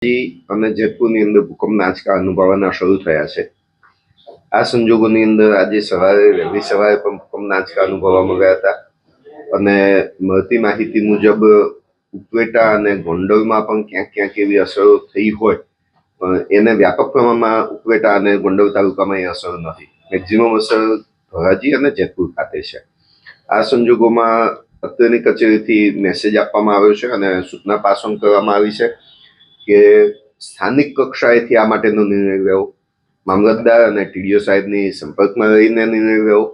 અને જેતપુરની અંદર ભૂકંપના આંચકા અનુભવવાના શરૂ થયા છે. આ સંજોગોની અંદર આજે વહેલી સવારે પણ ભૂકંપના આંચકા અનુભવવામાં ગયા હતા અને મળતી માહિતી મુજબ ઉપલેટા અને ગોંડલમાં પણ ક્યાંક ક્યાંક એવી અસરો થઈ હોય, પણ એને વ્યાપક પ્રમાણમાં ઉપલેટા અને ગોંડલ તાલુકામાં એ અસર નથી. મેક્ઝિમમ અસર ધોરાજી અને જેતપુર ખાતે છે. આ સંજોગોમાં અત્રેની કચેરીથી મેસેજ આપવામાં આવ્યો છે અને સૂચના પાસ ઓન કરવામાં આવી છે કે સ્થાનિક કક્ષાએથી આ માટેનો નિર્ણય લેવો, મામલતદાર અને ટીડીઓ સાહેબની સંપર્કમાં રહીને નિર્ણય લેવો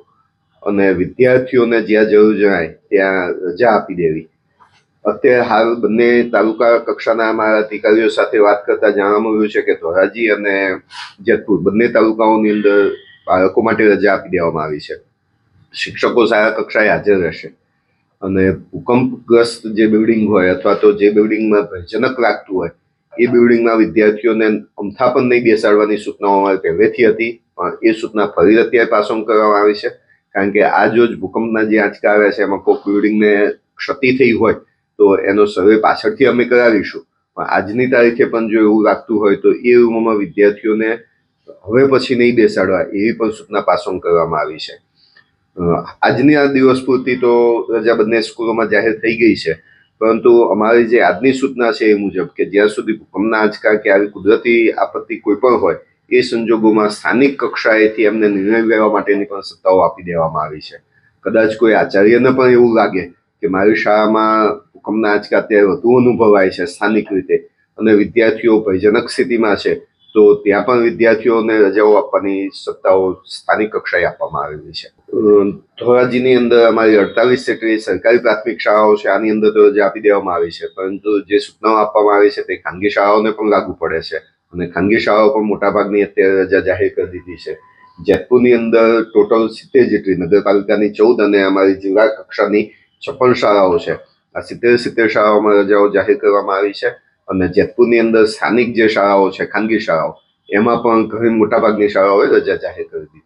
અને વિદ્યાર્થીઓને જ્યાં જરૂર જણાય ત્યાં રજા આપી દેવી. અત્યારે હાલ બંને તાલુકા કક્ષાના અમારા અધિકારીઓ સાથે વાત કરતા જાણવા મળ્યું છે કે ધોરાજી અને જેતપુર બંને તાલુકાઓની અંદર બાળકો માટે રજા આપી દેવામાં આવી છે. શિક્ષકો શાળા કક્ષાએ હાજર રહેશે અને ભૂકંપગ્રસ્ત જે બિલ્ડિંગ હોય અથવા તો જે બિલ્ડિંગમાં ભયજનક લાગતું હોય એ બિલ્ડિંગના વિદ્યાર્થીઓને અમથા પણ નહીં બેસાડવાની સૂચનાઓ અમારી પહેલેથી હતી, પણ એ સૂચના ફરી અત્યારે પાસ ઓન કરવામાં આવી છે. કારણ કે આ જો ભૂકંપના જે આંચકા આવ્યા છે એમાં કોઈ બિલ્ડિંગને ક્ષતિ થઈ હોય તો એનો સર્વે પાછળથી અમે કરાવીશું, પણ આજની તારીખે પણ જો એવું લાગતું હોય તો એ રૂમોમાં વિદ્યાર્થીઓને હવે પછી નહીં બેસાડવા એવી પણ સૂચના પાસ ઓન કરવામાં આવી છે. આજની આ દિવસ પૂરતી તો રજા બંને સ્કૂલોમાં જાહેર થઈ ગઈ છે, પરંતુ અમારી જે આજની સૂચના છે એ મુજબ કે જ્યાં સુધી ભૂકંપના આંચકા કે આવી કુદરતી આપત્તિ કોઈ પણ હોય એ સંજોગોમાં સ્થાનિક કક્ષાએથી એમને નિર્ણય લેવા માટેની પણ સત્તાઓ આપી દેવામાં આવી છે. કદાચ કોઈ આચાર્યને પણ એવું લાગે કે મારી શાળામાં ભૂકંપના આંચકા અત્યારે વધુ અનુભવાય છે સ્થાનિક રીતે અને વિદ્યાર્થીઓ ભયજનક સ્થિતિમાં છે, તો ત્યાં પણ વિદ્યાર્થીઓને રજાઓ આપવાની સત્તાઓ સ્થાનિક કક્ષાએ આપવામાં આવેલી છે. ધોરાજીની અંદર અમારી 48 જેટલી સરકારી પ્રાથમિક શાળાઓ છે, આની અંદર તો રજા આપી દેવામાં આવી છે, પરંતુ જે સૂચનાઓ આપવામાં આવી છે તે ખાનગી શાળાઓને પણ લાગુ પડે છે અને ખાનગી શાળાઓ પણ મોટાભાગની અત્યારે રજા જાહેર કરી દીધી છે. જેતપુરની અંદર ટોટલ 70 જેટલી નગરપાલિકાની 14 અને અમારી જિલ્લા કક્ષાની 56 શાળાઓ છે. આ 70 શાળાઓમાં રજાઓ જાહેર કરવામાં આવી છે અને જેતપુરની અંદર સ્થાનિક જે શાળાઓ છે ખાનગી શાળાઓ એમાં પણ ઘણી મોટાભાગની શાળાઓએ રજા જાહેર કરી દીધી.